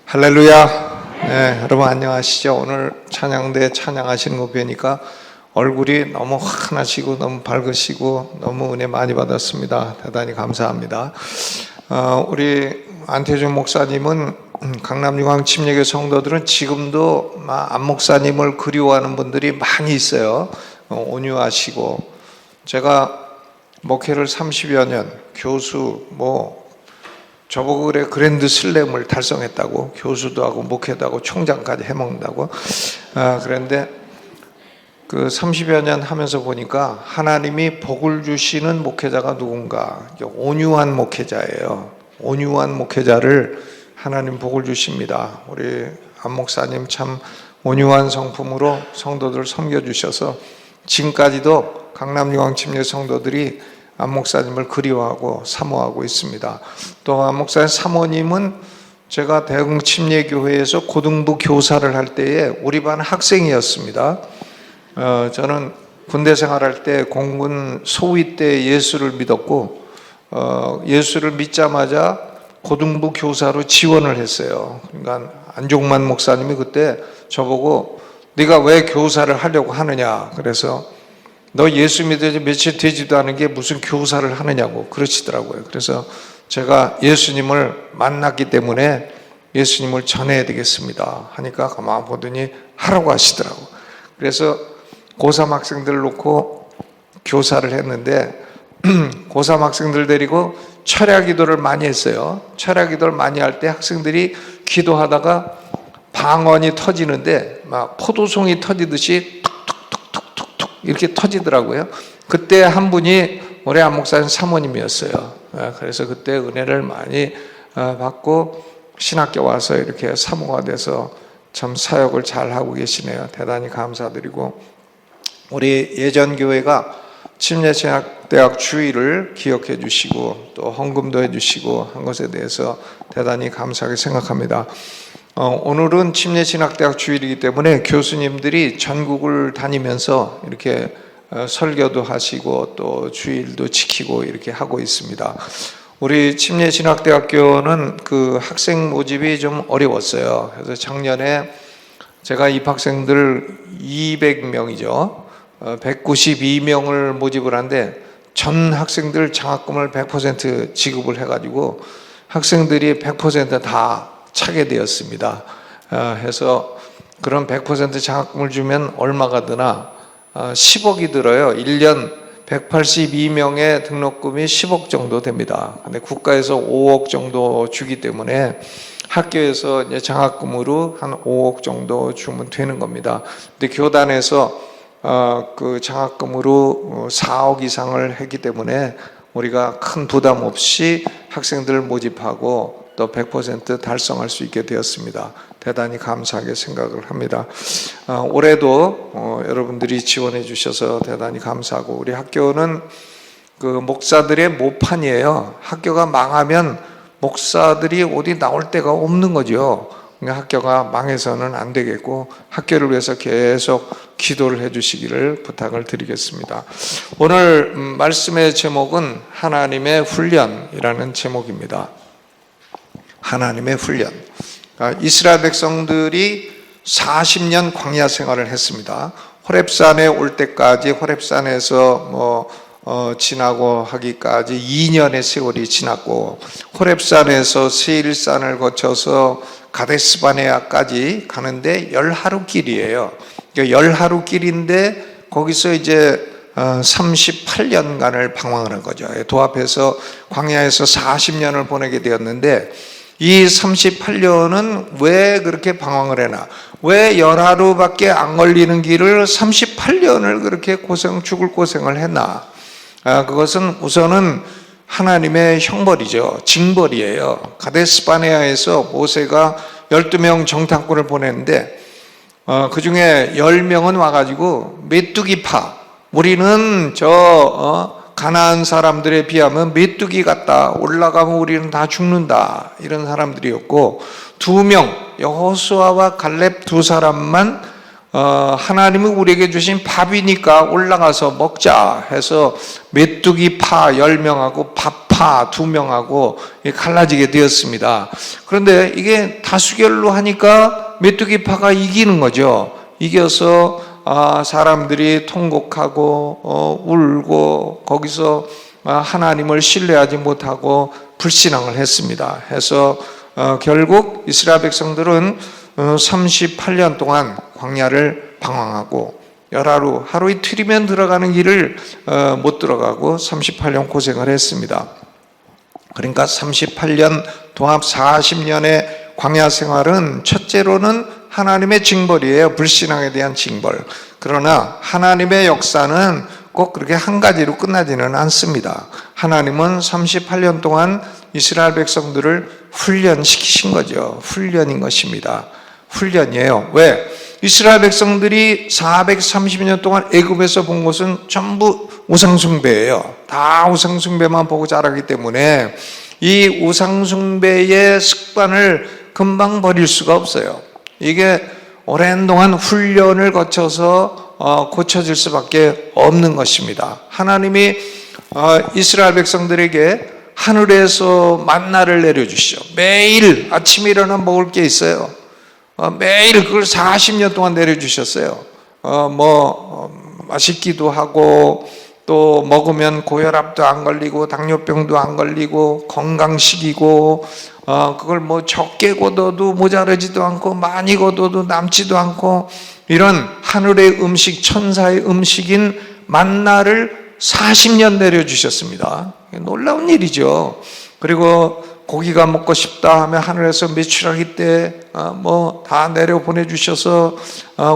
할렐루야. 네, 여러분 안녕하시죠? 오늘 찬양대 찬양하시는 거 뵈니까 얼굴이 너무 환하시고 너무 밝으시고 너무 은혜 많이 받았습니다. 대단히 감사합니다. 우리 안태준 목사님은 강남유광 침례교 성도들은 지금도 안 목사님을 그리워하는 분들이 많이 있어요. 온유하시고, 제가 목회를 30여 년, 교수 저보고 그래 그랜드 슬램을 달성했다고, 교수도 하고 목회도 하고 총장까지 해먹는다고. 그런데 그 30여 년 하면서 보니까 하나님이 복을 주시는 목회자가 누군가, 온유한 목회자예요. 온유한 목회자를 하나님 복을 주십니다. 우리 안 목사님 참 온유한 성품으로 성도들 섬겨주셔서 지금까지도 강남유광 침례 성도들이 안 목사님을 그리워하고 사모하고 있습니다. 또 안 목사님 사모님은 제가 대흥 침례교회에서 고등부 교사를 할 때에 우리 반 학생이었습니다. 저는 군대 생활할 때 공군 소위 때 예수를 믿었고, 예수를 믿자마자 고등부 교사로 지원을 했어요. 그러니까 안종만 목사님이 그때 저보고 네가 왜 교사를 하려고 하느냐, 그래서 너 예수 믿어지 며칠 되지도 않은 게 무슨 교사를 하느냐고 그러시더라고요. 그래서 제가 예수님을 만났기 때문에 예수님을 전해야 되겠습니다 하니까 가만 보더니 하라고 하시더라고. 그래서 고3 학생들 놓고 교사를 했는데 고3 학생들 데리고 철야 기도를 많이 했어요. 철야 기도를 많이 할 때 학생들이 기도하다가 방언이 터지는데 막 포도송이 터지듯이 툭툭툭툭툭 이렇게 터지더라고요. 그때 한 분이 우리 안 목사님 사모님이었어요. 그래서 그때 은혜를 많이 받고 신학교 와서 이렇게 사모가 돼서 참 사역을 잘 하고 계시네요. 대단히 감사드리고, 우리 예전 교회가 침례신학대학 주일을 기억해 주시고 또 헌금도 해 주시고 한 것에 대해서 대단히 감사하게 생각합니다. 오늘은 침례신학대학 주일이기 때문에 교수님들이 전국을 다니면서 이렇게 설교도 하시고 또 주일도 지키고 이렇게 하고 있습니다. 우리 침례신학대학교는 그 학생 모집이 좀 어려웠어요. 그래서 작년에 제가 입학생들 200명이죠. 192명을 모집을 한데 전 학생들 장학금을 100% 지급을 해가지고 학생들이 100% 다 차게 되었습니다. 해서 그런 100% 장학금을 주면 얼마가 드나? 10억이 들어요. 1년 182명의 등록금이 10억 정도 됩니다. 근데 국가에서 5억 정도 주기 때문에 학교에서 이제 장학금으로 한 5억 정도 주면 되는 겁니다. 근데 교단에서 그 장학금으로 4억 이상을 했기 때문에 우리가 큰 부담 없이 학생들을 모집하고 또 100% 달성할 수 있게 되었습니다. 대단히 감사하게 생각을 합니다. 올해도 여러분들이 지원해 주셔서 대단히 감사하고, 우리 학교는 그 목사들의 모판이에요. 학교가 망하면 목사들이 어디 나올 데가 없는 거죠. 그러니까 학교가 망해서는 안 되겠고 학교를 위해서 계속 기도를 해 주시기를 부탁을 드리겠습니다. 오늘 말씀의 제목은 하나님의 훈련이라는 제목입니다. 하나님의 훈련. 이스라엘 백성들이 40년 광야 생활을 했습니다. 호렙산에 올 때까지, 호렙산에서 지나고 하기까지 2년의 세월이 지났고, 호렙산에서 세일산을 거쳐서 가데스바네아까지 가는데 10하루 길이에요. 10하루 길인데 거기서 이제 38년간을 방황을 한 거죠. 도합해서 광야에서 40년을 보내게 되었는데, 이 38년은 왜 그렇게 방황을 해나? 왜 10하루밖에 안 걸리는 길을 38년을 그렇게 죽을 고생을 했나? 그것은 우선은 하나님의 형벌이죠. 징벌이에요. 가데스바네아에서 모세가 12명 정탐꾼을 보냈는데 그 중에 10명은 와가지고 메뚜기 파, 우리는 가나안 사람들에 비하면 메뚜기 같다, 올라가면 우리는 다 죽는다, 이런 사람들이었고, 2명 여호수아와 갈렙 2사람만 하나님이 우리에게 주신 밥이니까 올라가서 먹자 해서 메뚜기 파 10명하고 밥 파 2명하고 갈라지게 되었습니다. 그런데 이게 다수결로 하니까 메뚜기파가 이기는 거죠. 이겨서 사람들이 통곡하고 울고 거기서 하나님을 신뢰하지 못하고 불신앙을 했습니다. 해서 결국 이스라엘 백성들은 38년 동안 광야를 방황하고 하루 이틀이면 들어가는 길을 못 들어가고 38년 고생을 했습니다. 그러니까 38년 동합 40년의 광야 생활은 첫째로는 하나님의 징벌이에요. 불신앙에 대한 징벌. 그러나 하나님의 역사는 꼭 그렇게 한 가지로 끝나지는 않습니다. 하나님은 38년 동안 이스라엘 백성들을 훈련시키신 거죠. 훈련인 것입니다. 훈련이에요. 왜? 이스라엘 백성들이 430년 동안 애굽에서 본 것은 전부 우상숭배예요. 다 우상숭배만 보고 자라기 때문에 이 우상숭배의 습관을 금방 버릴 수가 없어요. 이게 오랜 동안 훈련을 거쳐서 고쳐질 수밖에 없는 것입니다. 하나님이 이스라엘 백성들에게 하늘에서 만나를 내려주시죠. 매일 아침에 일어나 먹을 게 있어요. 매일 그걸 40년 동안 내려주셨어요. 맛있기도 하고 또 먹으면 고혈압도 안 걸리고 당뇨병도 안 걸리고 건강식이고 그걸 적게 걷어도 모자라지도 않고 많이 걷어도 남지도 않고 이런 하늘의 음식, 천사의 음식인 만나를 40년 내려주셨습니다. 놀라운 일이죠. 그리고 고기가 먹고 싶다 하면 하늘에서 메추라기 때 다 내려 보내주셔서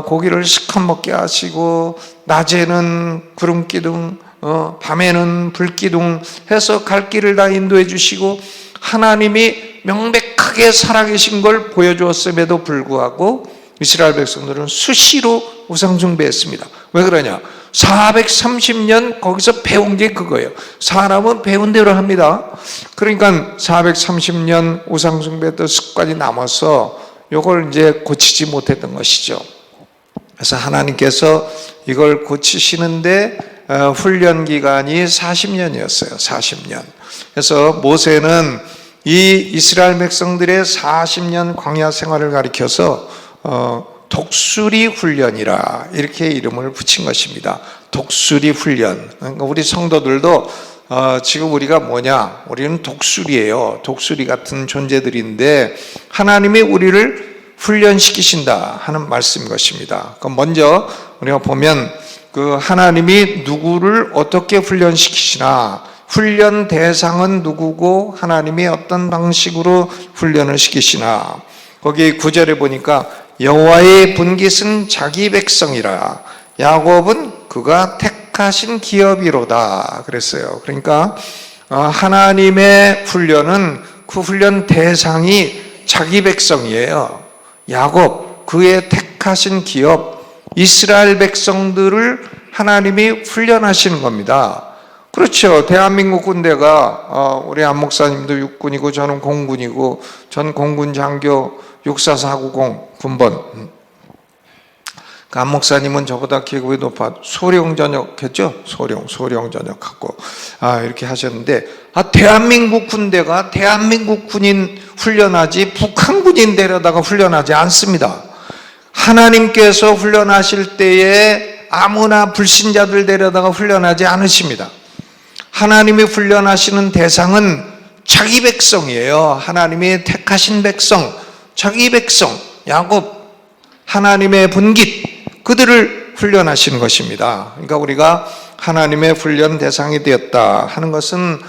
고기를 실컷 먹게 하시고 낮에는 구름 기둥 밤에는 불 기둥 해서 갈 길을 다 인도해 주시고 하나님이 명백하게 살아계신 걸 보여주었음에도 불구하고 이스라엘 백성들은 수시로 우상숭배했습니다. 왜 그러냐? 430년 거기서 배운 게 그거예요. 사람은 배운 대로 합니다. 그러니까 430년 우상숭배했던 습관이 남아서 이걸 이제 고치지 못했던 것이죠. 그래서 하나님께서 이걸 고치시는데 훈련 기간이 40년이었어요. 40년. 그래서 모세는 이 이스라엘 백성들의 40년 광야 생활을 가리켜서 독수리 훈련이라 이렇게 이름을 붙인 것입니다. 독수리 훈련. 그러니까 우리 성도들도 지금 우리가 뭐냐? 우리는 독수리예요. 독수리 같은 존재들인데 하나님이 우리를 훈련시키신다 하는 말씀인 것입니다. 그럼 먼저 우리가 보면 그 하나님이 누구를 어떻게 훈련시키시나, 훈련 대상은 누구고 하나님이 어떤 방식으로 훈련을 시키시나. 거기 9절에 보니까 여호와의 분깃은 자기 백성이라 야곱은 그가 택하신 기업이로다 그랬어요. 그러니까 하나님의 훈련은 그 훈련 대상이 자기 백성이에요. 야곱, 그의 택하신 기업, 이스라엘 백성들을 하나님이 훈련하시는 겁니다. 그렇죠. 대한민국 군대가 우리 안 목사님도 육군이고 저는 공군이고 전 공군 장교 64490 군번. 안 목사님은 저보다 계급이 높아 소령 전역했죠. 소령 전역하고 이렇게 하셨는데 대한민국 군대가 대한민국 군인 훈련하지 북한 군인 데려다가 훈련하지 않습니다. 하나님께서 훈련하실 때에 아무나 불신자들 데려다가 훈련하지 않으십니다. 하나님이 훈련하시는 대상은 자기 백성이에요. 하나님이 택하신 백성, 자기 백성, 야곱, 하나님의 분깃, 그들을 훈련하시는 것입니다. 그러니까 우리가 하나님의 훈련 대상이 되었다 하는 것은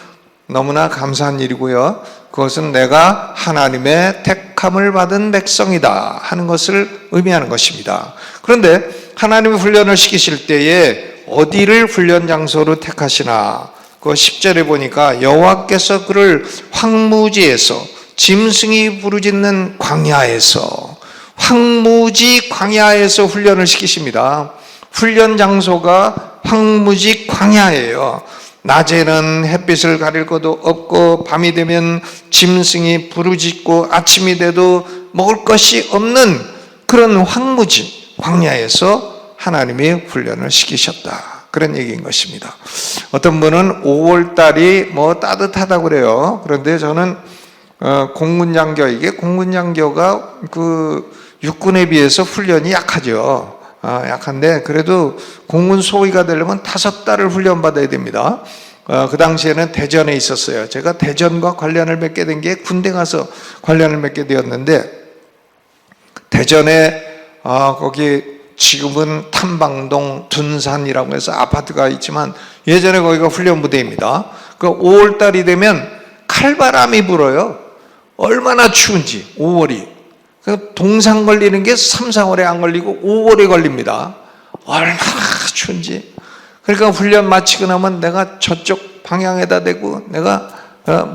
너무나 감사한 일이고요. 그것은 내가 하나님의 택함을 받은 백성이다 하는 것을 의미하는 것입니다. 그런데 하나님의 훈련을 시키실 때에 어디를 훈련 장소로 택하시나? 그 10절에 보니까 여호와께서 그를 황무지에서 짐승이 부르짖는 광야에서, 황무지 광야에서 훈련을 시키십니다. 훈련 장소가 황무지 광야예요. 낮에는 햇빛을 가릴 것도 없고 밤이 되면 짐승이 부르짖고 아침이 돼도 먹을 것이 없는 그런 황무지 광야에서 하나님이 훈련을 시키셨다. 그런 얘기인 것입니다. 어떤 분은 5월 달이 뭐 따뜻하다고 그래요. 그런데 저는 공군장교, 이게 공군장교가 그 육군에 비해서 훈련이 약하죠. 약한데 그래도 공군 소위가 되려면 5달을 훈련받아야 됩니다. 그 당시에는 대전에 있었어요. 제가 대전과 관련을 맺게 된 게 군대 가서 관련을 맺게 되었는데, 대전에 거기 지금은 탐방동 둔산이라고 해서 아파트가 있지만 예전에 거기가 훈련부대입니다. 그 5월 달이 되면 칼바람이 불어요. 얼마나 추운지. 5월이 동상 걸리는 게 3, 4월에 안 걸리고 5월에 걸립니다. 얼마나 추운지. 그러니까 훈련 마치고 나면 내가 저쪽 방향에다 대고 내가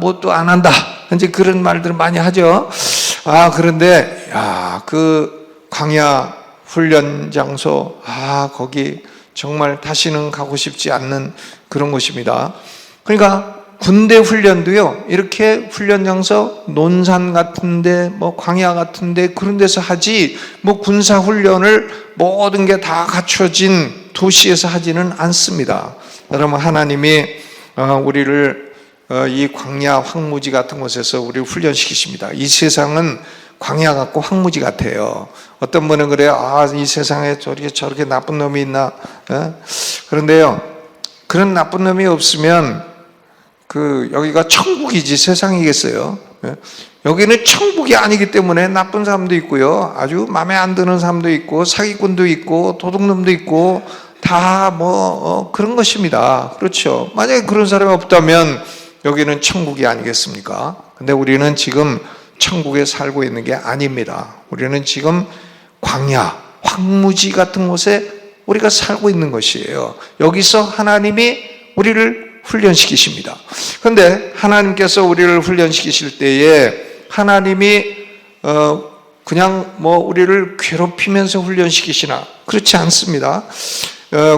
뭐 또 안 한다, 이제 그런 말들을 많이 하죠. 그런데 그 광야 훈련 장소, 거기 정말 다시는 가고 싶지 않는 그런 곳입니다. 그러니까 군대 훈련도요, 이렇게 훈련 장소 논산 같은데 뭐 광야 같은데 그런 데서 하지, 뭐 군사 훈련을 모든 게 다 갖춰진 도시에서 하지는 않습니다. 여러분, 하나님이 우리를 이 광야 황무지 같은 곳에서 우리를 훈련시키십니다. 이 세상은 광야 같고 황무지 같아요. 어떤 분은 그래요. 이 세상에 저렇게 나쁜 놈이 있나? 그런데요, 그런 나쁜 놈이 없으면 여기가 천국이지 세상이겠어요. 여기는 천국이 아니기 때문에 나쁜 사람도 있고요, 아주 마음에 안 드는 사람도 있고, 사기꾼도 있고, 도둑놈도 있고, 다 그런 것입니다. 그렇죠. 만약에 그런 사람이 없다면 여기는 천국이 아니겠습니까? 근데 우리는 지금 천국에 살고 있는 게 아닙니다. 우리는 지금 광야, 황무지 같은 곳에 우리가 살고 있는 것이에요. 여기서 하나님이 우리를 훈련시키십니다. 그런데 하나님께서 우리를 훈련시키실 때에 하나님이 그냥 우리를 괴롭히면서 훈련시키시나? 그렇지 않습니다.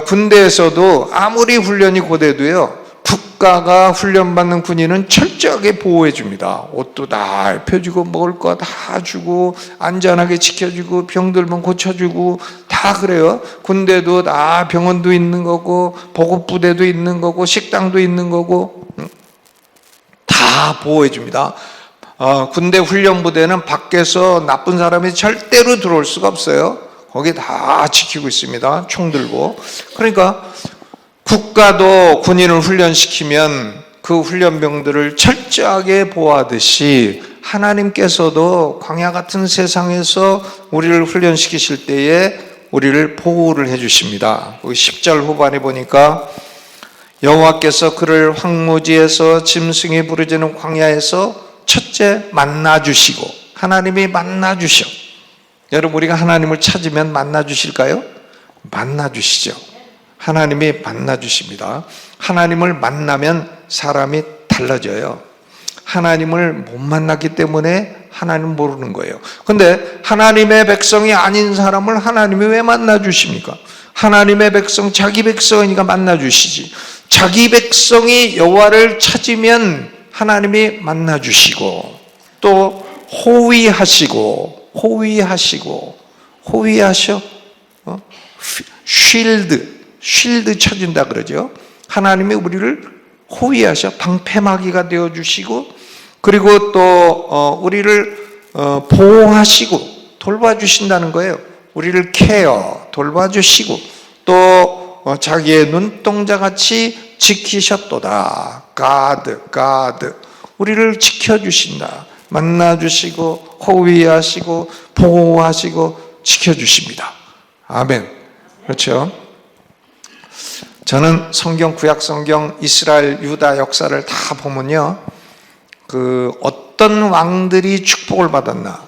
군대에서도 아무리 훈련이 고돼도요, 국가가 훈련받는 군인은 철저하게 보호해 줍니다. 옷도 다 입혀주고 먹을 거 다 주고 안전하게 지켜주고 병 들면 고쳐주고 다 그래요. 군대도 다 병원도 있는 거고 보급부대도 있는 거고 식당도 있는 거고 다 보호해 줍니다. 군대 훈련부대는 밖에서 나쁜 사람이 절대로 들어올 수가 없어요. 거기 다 지키고 있습니다. 총 들고. 그러니까 국가도 군인을 훈련시키면 그 훈련병들을 철저하게 보호하듯이 하나님께서도 광야 같은 세상에서 우리를 훈련시키실 때에 우리를 보호를 해주십니다. 10절 후반에 보니까 여호와께서 그를 황무지에서 짐승이 부르짖는 광야에서 첫째 만나주시고, 하나님이 만나주셔. 여러분, 우리가 하나님을 찾으면 만나주실까요? 만나주시죠. 하나님이 만나주십니다. 하나님을 만나면 사람이 달라져요. 하나님을 못 만났기 때문에 하나님 모르는 거예요. 그런데 하나님의 백성이 아닌 사람을 하나님이 왜 만나주십니까? 하나님의 백성, 자기 백성이니까 만나주시지. 자기 백성이 여호와를 찾으면 하나님이 만나주시고, 또 호위하시고, 호위하셔. 쉴드 쳐준다 그러죠. 하나님이 우리를 호위하셔 방패막이가 되어주시고, 그리고 또 우리를 보호하시고 돌봐주신다는 거예요. 우리를 돌봐주시고, 또 자기의 눈동자같이 지키셨도다. 가드 우리를 지켜주신다. 만나주시고 호위하시고 보호하시고 지켜주십니다. 아멘. 그렇죠? 저는 구약 성경 이스라엘 유다 역사를 다 보면요, 어떤 왕들이 축복을 받았나?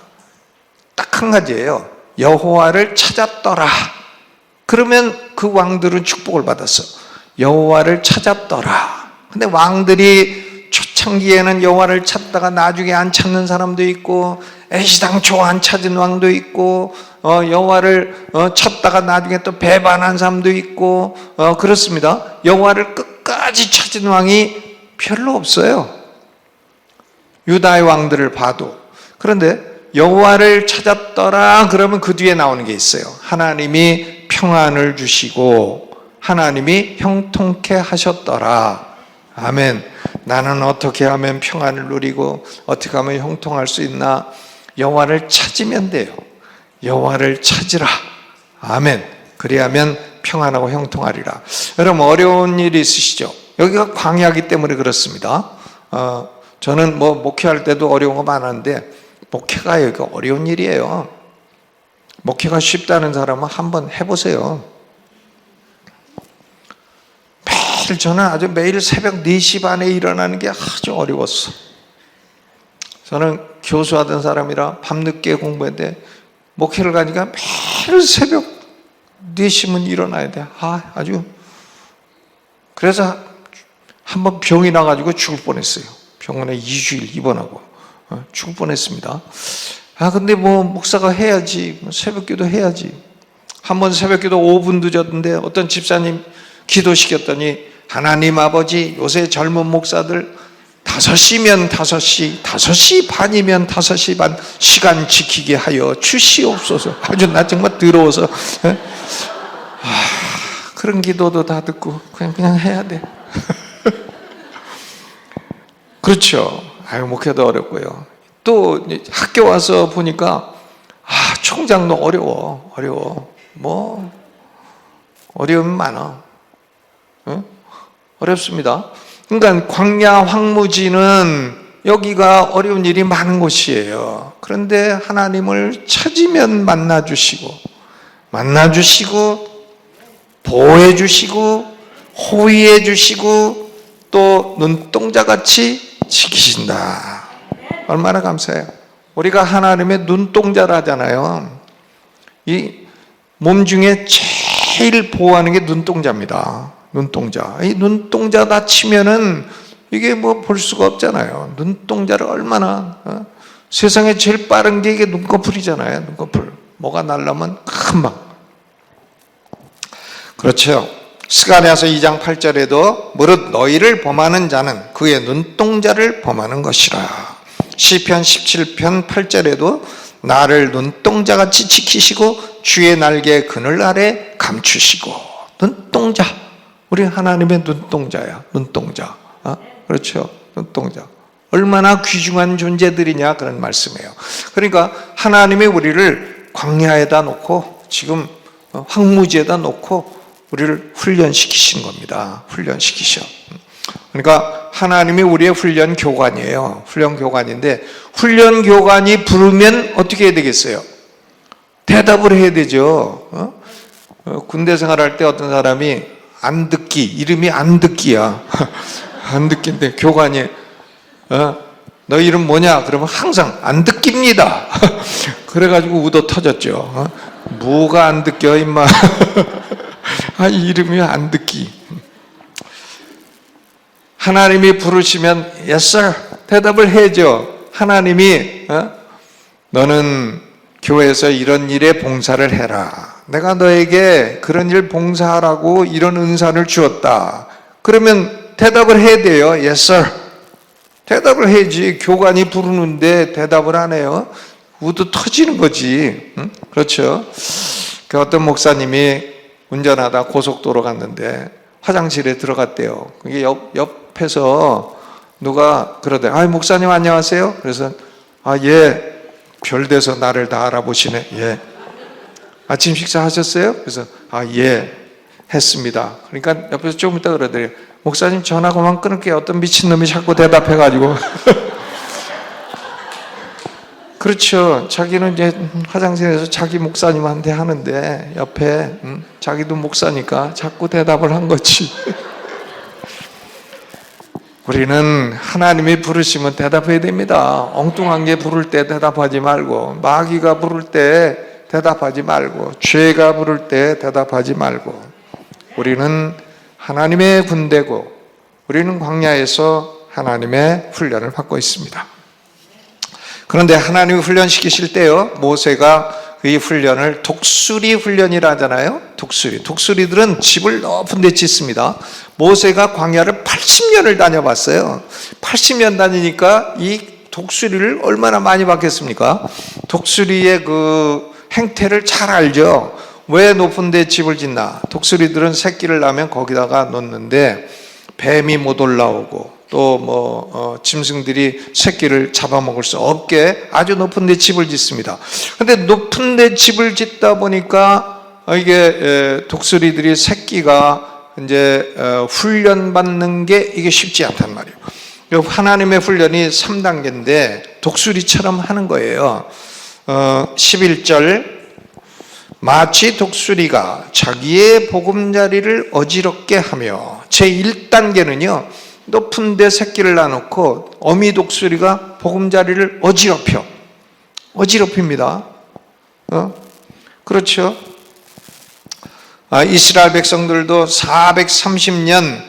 딱 한 가지예요. 여호와를 찾았더라. 그러면 그 왕들은 축복을 받았어. 여호와를 찾았더라. 근데 왕들이 초창기에는 여호와를 찾다가 나중에 안 찾는 사람도 있고, 애시당초 안 찾은 왕도 있고, 여호와를 찾다가 나중에 또 배반한 사람도 있고, 그렇습니다. 여호와를 끝까지 찾은 왕이 별로 없어요. 유다의 왕들을 봐도. 그런데 여호와를 찾았더라 그러면 그 뒤에 나오는 게 있어요. 하나님이 평안을 주시고 하나님이 형통케 하셨더라. 아멘. 나는 어떻게 하면 평안을 누리고 어떻게 하면 형통할 수 있나? 여호와를 찾으면 돼요. 여호와를 찾으라. 아멘. 그리하면 평안하고 형통하리라. 여러분, 어려운 일이 있으시죠? 여기가 광야이기 때문에 그렇습니다. 저는 목회할 때도 어려운 거 많았는데 목회가 여기 어려운 일이에요. 목회가 쉽다는 사람은 한번 해보세요. 저는 매일 새벽 4시 반에 일어나는 게 아주 어려웠어. 저는 교수하던 사람이라 밤늦게 공부했는데 목회를 가니까 매일 새벽 4시면 일어나야 돼. 아주. 그래서 한번 병이 나가지고 죽을 뻔했어요. 병원에 2주일 입원하고 죽을 뻔했습니다. 근데 목사가 해야지. 새벽기도 해야지. 한번 새벽기도 5분 늦었는데 어떤 집사님 기도시켰더니 하나님 아버지, 요새 젊은 목사들 5시면 5시, 5시 반이면 5시 반 시간 지키게 하여 주시옵소서. 아주 나 정말 더러워서 그런 기도도 다 듣고 그냥 해야 돼. 그렇죠. 목회도 어렵고요. 또 학교 와서 보니까 총장도 어려워. 어려움이 많아. 어렵습니다. 그러니까 광야 황무지는 여기가 어려운 일이 많은 곳이에요. 그런데 하나님을 찾으면 만나주시고 보호해주시고 호위해주시고 또 눈동자같이 지키신다. 얼마나 감사해요. 우리가 하나님의 눈동자라잖아요. 이 몸 중에 제일 보호하는 게 눈동자입니다. 눈동자. 이 눈동자 다치면은 이게 볼 수가 없잖아요. 눈동자를 얼마나 세상에 제일 빠른 게 이게 눈꺼풀이잖아요. 눈꺼풀. 뭐가 날라면 금방. 그렇죠. 스가랴서 2장 8절에도 무릇 너희를 범하는 자는 그의 눈동자를 범하는 것이라. 시편 17편 8절에도 나를 눈동자같이 지키시고 주의 날개 그늘 아래 감추시고. 눈동자. 우리 하나님의 눈동자야. 눈동자. 그렇죠. 눈동자. 얼마나 귀중한 존재들이냐 그런 말씀이에요. 그러니까 하나님이 우리를 광야에다 놓고 지금 황무지에다 놓고 우리를 훈련시키신 겁니다. 훈련시키셔. 그러니까 하나님이 우리의 훈련 교관이에요. 훈련 교관인데 훈련 교관이 부르면 어떻게 해야 되겠어요? 대답을 해야 되죠. 군대 생활할 때 어떤 사람이 안듣기, 이름이 안듣기야. 안듣기인데 교관이 너 이름 뭐냐? 그러면 항상 안듣기입니다. 그래가지고 우도 터졌죠. 뭐가 안듣겨 임마. 이름이 안듣기. 하나님이 부르시면 yes sir 대답을 해야죠. 하나님이 너는 교회에서 이런 일에 봉사를 해라. 내가 너에게 그런 일 봉사하라고 이런 은사를 주었다. 그러면 대답을 해야 돼요. yes sir 대답을 해야지. 교관이 부르는데 대답을 안 해요. 우도 터지는 거지. 그렇죠. 그 어떤 목사님이 운전하다 고속도로 갔는데 화장실에 들어갔대요. 그게 옆에서 누가 그러대. 목사님 안녕하세요. 그래서 예. 별대서 나를 다 알아보시네. 예. 아침 식사하셨어요? 그래서 예. 했습니다. 그러니까 옆에서 조금 있다 그러더래요. 목사님 전화 그만 끊을게요. 어떤 미친놈이 자꾸 대답해가지고. 그렇죠. 자기는 이제 화장실에서 자기 목사님한테 하는데 옆에 자기도 목사니까 자꾸 대답을 한 거지. 우리는 하나님이 부르시면 대답해야 됩니다. 엉뚱한 게 부를 때 대답하지 말고, 마귀가 부를 때 대답하지 말고, 죄가 부를 때 대답하지 말고. 우리는 하나님의 군대고 우리는 광야에서 하나님의 훈련을 받고 있습니다. 그런데 하나님이 훈련시키실 때요, 모세가 이 훈련을 독수리 훈련이라 하잖아요. 독수리들은 집을 높은 데 짓습니다. 모세가 광야를 80년을 다녀봤어요. 80년 다니니까 이 독수리를 얼마나 많이 봤겠습니까? 독수리의 그 행태를 잘 알죠. 왜 높은 데 집을 짓나? 독수리들은 새끼를 낳으면 거기다가 놓는데 뱀이 못 올라오고 또 짐승들이 새끼를 잡아먹을 수 없게 아주 높은 데 집을 짓습니다. 근데 높은 데 집을 짓다 보니까 이게 독수리들이 새끼가 이제 훈련받는 게 이게 쉽지 않단 말이에요. 하나님의 훈련이 3단계인데 독수리처럼 하는 거예요. 11절 마치 독수리가 자기의 보금자리를 어지럽게 하며, 제1단계는요 높은 데 새끼를 놔놓고 어미 독수리가 보금자리를 어지럽힙니다. 그렇죠? 이스라엘 백성들도 430년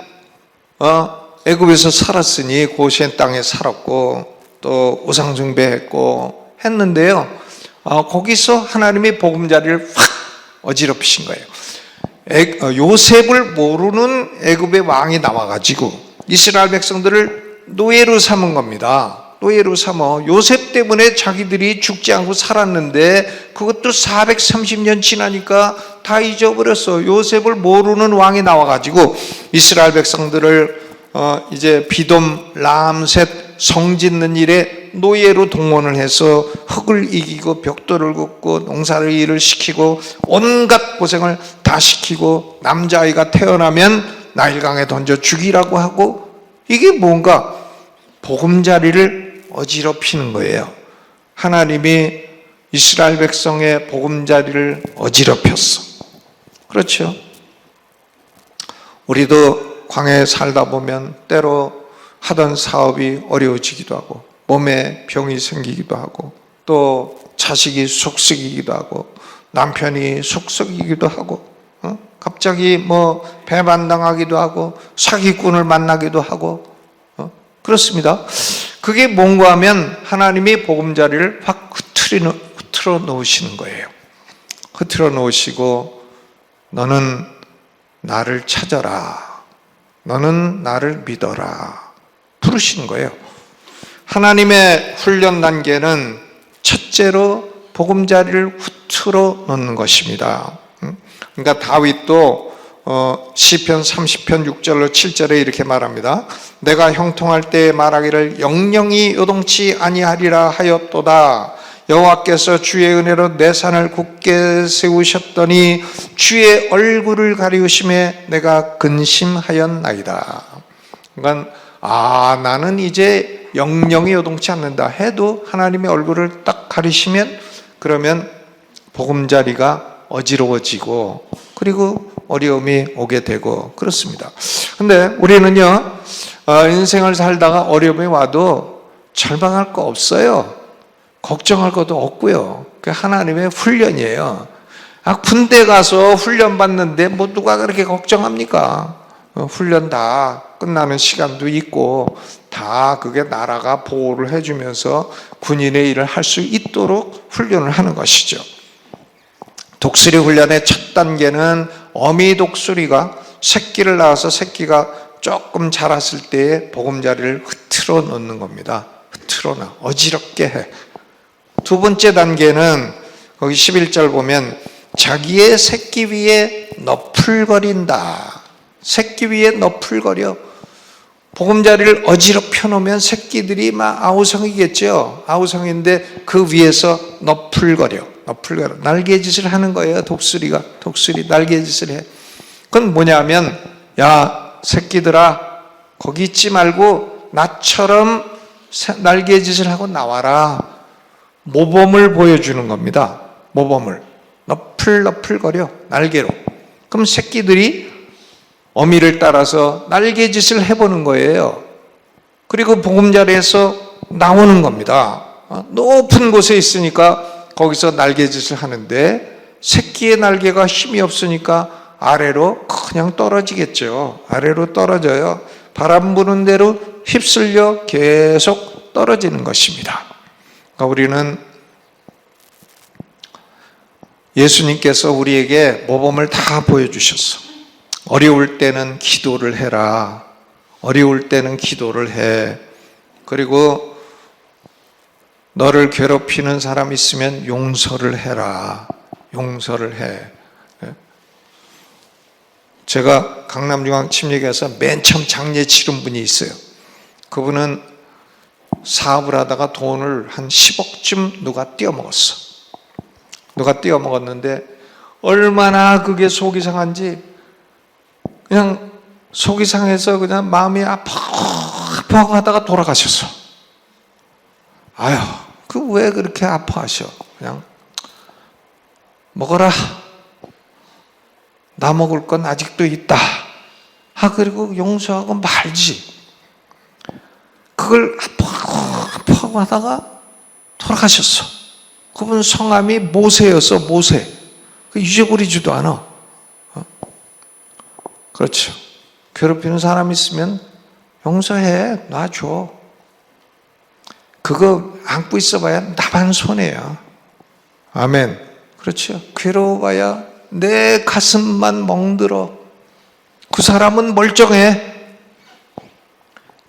애굽에서 살았으니 고시의 땅에 살았고 또 우상 숭배했고 했는데요. 거기서 하나님이 보금자리를 확 어지럽히신 거예요. 요셉을 모르는 애굽의 왕이 나와가지고 이스라엘 백성들을 노예로 삼은 겁니다. 노예로 삼어 요셉 때문에 자기들이 죽지 않고 살았는데 그것도 430년 지나니까 다 잊어버렸어. 요셉을 모르는 왕이 나와가지고 이스라엘 백성들을 이제 비돔, 람셋 성 짓는 일에 노예로 동원을 해서 흙을 이기고 벽돌을 긋고 농사를 일을 시키고 온갖 고생을 다 시키고 남자아이가 태어나면 나일강에 던져 죽이라고 하고, 이게 뭔가 보금자리를 어지럽히는 거예요. 하나님이 이스라엘 백성의 보금자리를 어지럽혔어. 그렇죠? 우리도 광야에 살다 보면 때로 하던 사업이 어려워지기도 하고 몸에 병이 생기기도 하고 또 자식이 속썩이기도 하고 남편이 속썩이기도 하고 갑자기 배반당하기도 하고 사기꾼을 만나기도 하고 그렇습니다. 그게 뭔가 하면 하나님이 보금자리를 확 흐트러 놓으시는 거예요. 흐트러 놓으시고 너는 나를 찾아라, 너는 나를 믿어라 부르시는 거예요. 하나님의 훈련 단계는 첫째로 보금자리를 흐트러 놓는 것입니다. 그러니까 다윗도 시편 30편 6절로 7절에 이렇게 말합니다. 내가 형통할 때 말하기를 영영이 요동치 아니하리라 하였도다. 여호와께서 주의 은혜로 내 산을 굳게 세우셨더니 주의 얼굴을 가리우심에 내가 근심하였나이다. 그러니까 나는 이제 영영이 요동치 않는다 해도 하나님의 얼굴을 딱 가리시면 그러면 보금자리가 어지러워지고 그리고 어려움이 오게 되고 그렇습니다. 근데 우리는요 인생을 살다가 어려움이 와도 절망할 거 없어요. 걱정할 것도 없고요. 그게 하나님의 훈련이에요. 군대 가서 훈련 받는데 누가 그렇게 걱정합니까? 훈련 다 끝나는 시간도 있고 다 그게 나라가 보호를 해주면서 군인의 일을 할 수 있도록 훈련을 하는 것이죠. 독수리 훈련의 첫 단계는 어미 독수리가 새끼를 낳아서 새끼가 조금 자랐을 때에 보금자리를 흐트러 놓는 겁니다. 흐트러 놔, 어지럽게 해. 두 번째 단계는 거기 11절 보면 자기의 새끼 위에 너풀거린다. 새끼 위에 너풀거려. 보금자리를 어지럽혀 놓으면 새끼들이 막 아우성이겠죠. 아우성인데 그 위에서 너풀거려. 날개짓을 하는 거예요. 독수리 날개짓을 해. 그건 뭐냐면 야 새끼들아 거기 있지 말고 나처럼 날개짓을 하고 나와라. 모범을 보여주는 겁니다. 모범을 너풀거려 날개로. 그럼 새끼들이 어미를 따라서 날개짓을 해보는 거예요. 그리고 보금자리에서 나오는 겁니다. 높은 곳에 있으니까 거기서 날개짓을 하는데 새끼의 날개가 힘이 없으니까 아래로 그냥 떨어지겠죠. 아래로 떨어져요. 바람 부는 대로 휩쓸려 계속 떨어지는 것입니다. 그러니까 우리는 예수님께서 우리에게 모범을 다 보여주셨어. 어려울 때는 기도를 해라. 어려울 때는 기도를 해. 그리고 너를 괴롭히는 사람 있으면 용서를 해라. 용서를 해. 제가 강남중앙침례교회에서 맨 처음 장례 치른 분이 있어요. 그분은 사업을 하다가 돈을 한 10억쯤 누가 떼어먹었어. 누가 떼어먹었는데 얼마나 그게 속이 상한지 그냥 속이 상해서 그냥 마음이 아파하다가 돌아가셨어. 아유, 그 왜 그렇게 아파하셔? 그냥 먹어라. 나 먹을 건 아직도 있다. 그리고 용서하고 말지. 그걸 아파하고 하다가 돌아가셨어. 그분 성함이 모세였어. 모세. 잊어버리지도 않아. 그렇죠. 괴롭히는 사람 있으면 용서해. 놔줘. 그거 안고 있어봐야 나만 손해야. 아멘. 그렇죠. 괴로워봐야 내 가슴만 멍들어. 그 사람은 멀쩡해.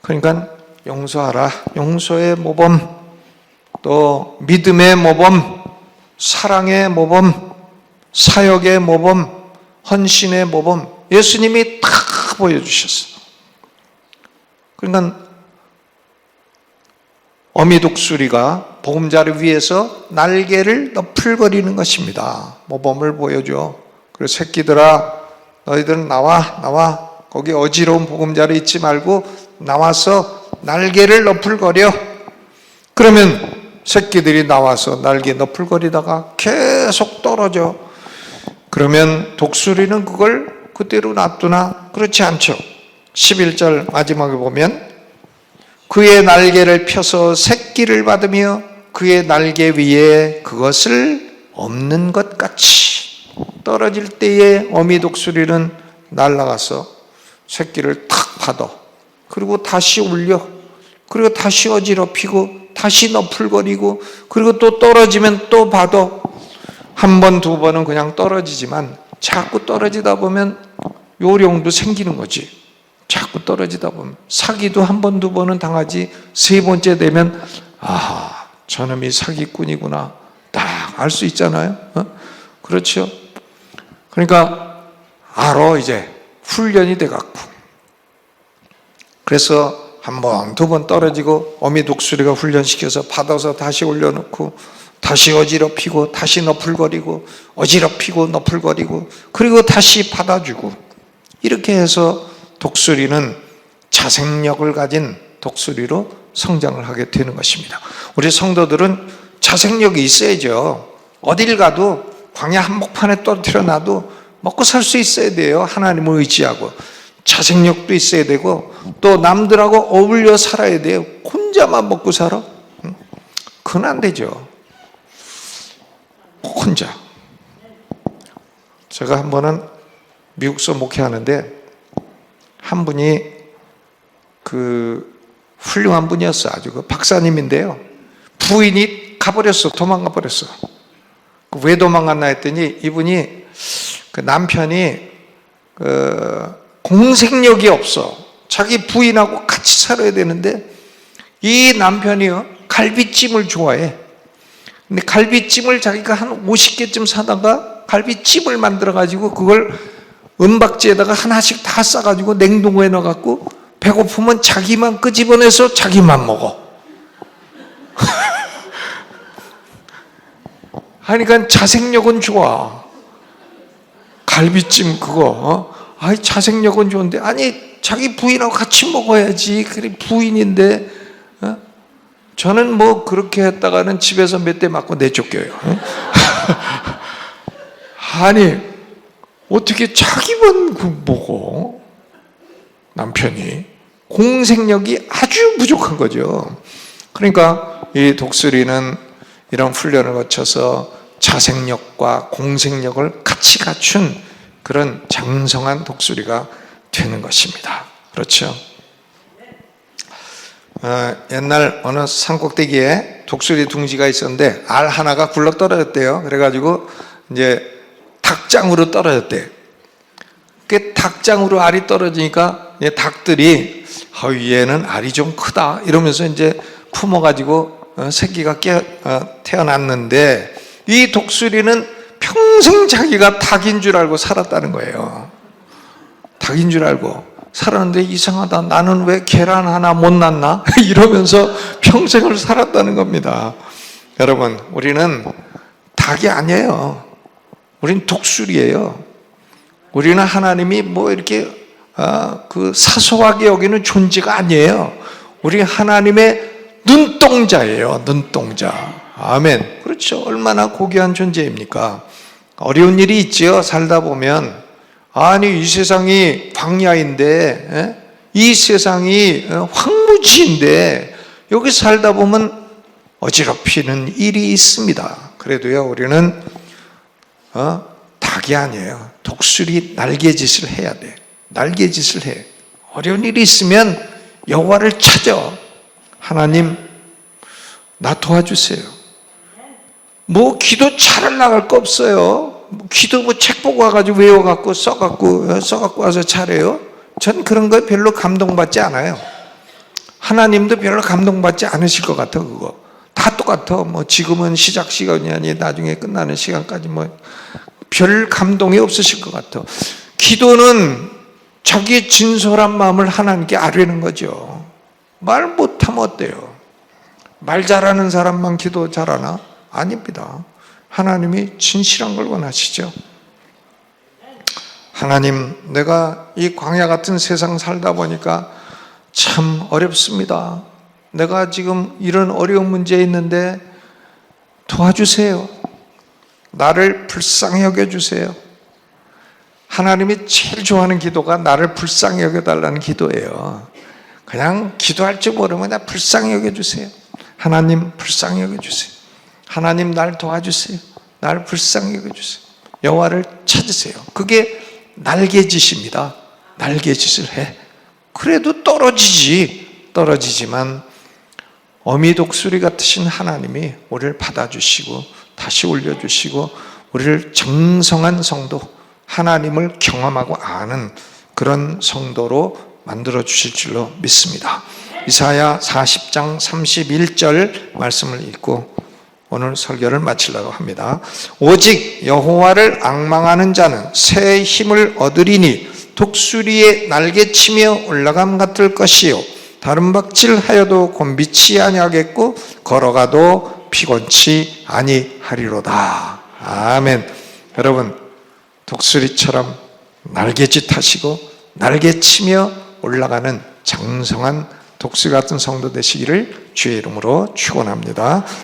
그러니까 용서하라. 용서의 모범, 또 믿음의 모범, 사랑의 모범, 사역의 모범, 헌신의 모범, 예수님이 다 보여주셨어요. 그러니까 어미독수리가 보금자리 위에서 날개를 너풀거리는 것입니다. 모범을 보여줘. 그래서 새끼들아, 너희들은 나와. 거기 어지러운 보금자리 있지 말고 나와서 날개를 너풀거려. 그러면 새끼들이 나와서 날개 너풀거리다가 계속 떨어져. 그러면 독수리는 그걸 그대로 놔두나? 그렇지 않죠. 11절 마지막에 보면 그의 날개를 펴서 새끼를 받으며 그의 날개 위에 그것을 없는 것 같이 떨어질 때에 어미 독수리는 날아가서 새끼를 탁 받아. 그리고 다시 울려. 그리고 다시 어지럽히고 다시 너풀거리고 그리고 또 떨어지면 또 받아. 한 번, 두 번은 그냥 떨어지지만 자꾸 떨어지다 보면 요령도 생기는 거지. 자꾸 떨어지다 보면 사기도 한 번, 두 번은 당하지 세 번째 되면 저놈이 사기꾼이구나 딱 알 수 있잖아요. 그렇죠? 그러니까 알아. 이제 훈련이 돼갖고. 그래서 한 번, 두 번 떨어지고 어미 독수리가 훈련시켜서 받아서 다시 올려놓고 다시 어지럽히고 다시 너풀거리고 어지럽히고 너풀거리고 그리고 다시 받아주고 이렇게 해서 독수리는 자생력을 가진 독수리로 성장을 하게 되는 것입니다. 우리 성도들은 자생력이 있어야죠. 어딜 가도 광야 한복판에 떨어뜨려 놔도 먹고 살 수 있어야 돼요. 하나님을 의지하고. 자생력도 있어야 되고 또 남들하고 어울려 살아야 돼요. 혼자만 먹고 살아? 그건 안 되죠. 혼자. 제가 한 번은 미국서 목회하는데 한 분이 훌륭한 분이었어. 아주 박사님인데요. 부인이 가버렸어. 도망가 버렸어. 왜 도망갔나 했더니 이분이 남편이 공생력이 없어. 자기 부인하고 같이 살아야 되는데 이 남편이요 갈비찜을 좋아해. 근데 갈비찜을 자기가 한 50개쯤 사다가 갈비찜을 만들어 가지고 그걸 은박지에다가 하나씩 다 싸가지고 냉동고에 넣어갖고 배고프면 자기만 끄집어내서 자기만 먹어. 하니까 자생력은 좋아. 갈비찜 그거 자생력은 좋은데 아니 자기 부인하고 같이 먹어야지. 그래 부인인데 저는 뭐 그렇게 했다가는 집에서 몇 대 맞고 내쫓겨요. 아니 어떻게 자기만 먹어? 남편이 공생력이 아주 부족한 거죠. 그러니까 이 독수리는 이런 훈련을 거쳐서 자생력과 공생력을 같이 갖춘 그런 장성한 독수리가 되는 것입니다. 그렇죠? 옛날 어느 산꼭대기에 독수리 둥지가 있었는데 알 하나가 굴러 떨어졌대요. 그래가지고 이제 닭장으로 떨어졌대요. 그 닭장으로 알이 떨어지니까 닭들이 얘는 알이 좀 크다 이러면서 이제 품어가지고 새끼가 태어났는데 이 독수리는 평생 자기가 닭인 줄 알고 살았다는 거예요. 닭인 줄 알고 살았는데 이상하다. 나는 왜 계란 하나 못 낳나? 이러면서 평생을 살았다는 겁니다. 여러분, 우리는 닭이 아니에요. 우린 독수리예요. 우리는 하나님이 뭐 이렇게 사소하게 여기는 존재가 아니에요. 우리 하나님의 눈동자예요. 눈동자. 아멘. 그렇죠. 얼마나 고귀한 존재입니까? 어려운 일이 있지요. 살다 보면. 아니, 이 세상이 광야인데, 이 세상이 황무지인데, 여기 살다 보면 어지럽히는 일이 있습니다. 그래도요, 우리는 닭이 아니에요. 독수리 날개짓을 해야 돼. 날개짓을 해. 어려운 일이 있으면 여호와를 찾아. 하나님, 나 도와주세요. 뭐 기도 잘할 나갈 거 없어요. 기도 뭐 책 보고 와가지고 외워갖고 써갖고 와서 잘해요. 전 그런 거에 별로 감동받지 않아요. 하나님도 별로 감동받지 않으실 것 같아. 그거 다 똑같아. 뭐 지금은 시작 시간이 아니 나중에 끝나는 시간까지 뭐 별 감동이 없으실 것 같아. 기도는 자기의 진솔한 마음을 하나님께 아뢰는 거죠. 말 못하면 어때요? 말 잘하는 사람만 기도 잘하나? 아닙니다. 하나님이 진실한 걸 원하시죠. 하나님, 내가 이 광야 같은 세상 살다 보니까 참 어렵습니다. 내가 지금 이런 어려운 문제에 있는데 도와주세요. 나를 불쌍히 여겨주세요. 하나님이 제일 좋아하는 기도가 나를 불쌍히 여겨달라는 기도예요. 그냥 기도할 줄 모르면 나 불쌍히 여겨주세요. 하나님 불쌍히 여겨주세요. 하나님 날 도와주세요. 날 불쌍히 여겨주세요. 여호와를 찾으세요. 그게 날개짓입니다. 날개짓을 해. 그래도 떨어지지만 어미 독수리 같으신 하나님이 우리를 받아주시고 다시 올려주시고 우리를 정성한 성도, 하나님을 경험하고 아는 그런 성도로 만들어 주실 줄로 믿습니다. 이사야 40장 31절 말씀을 읽고 오늘 설교를 마치려고 합니다. 오직 여호와를 앙망하는 자는 새 힘을 얻으리니 독수리의 날개치며 올라감 같을 것이요 다름박질하여도 곤비치 아니하겠고 걸어가도 피곤치 아니하리로다. 아멘. 여러분, 독수리처럼 날개짓 하시고 날개치며 올라가는 장성한 독수리 같은 성도 되시기를 주의 이름으로 축원합니다.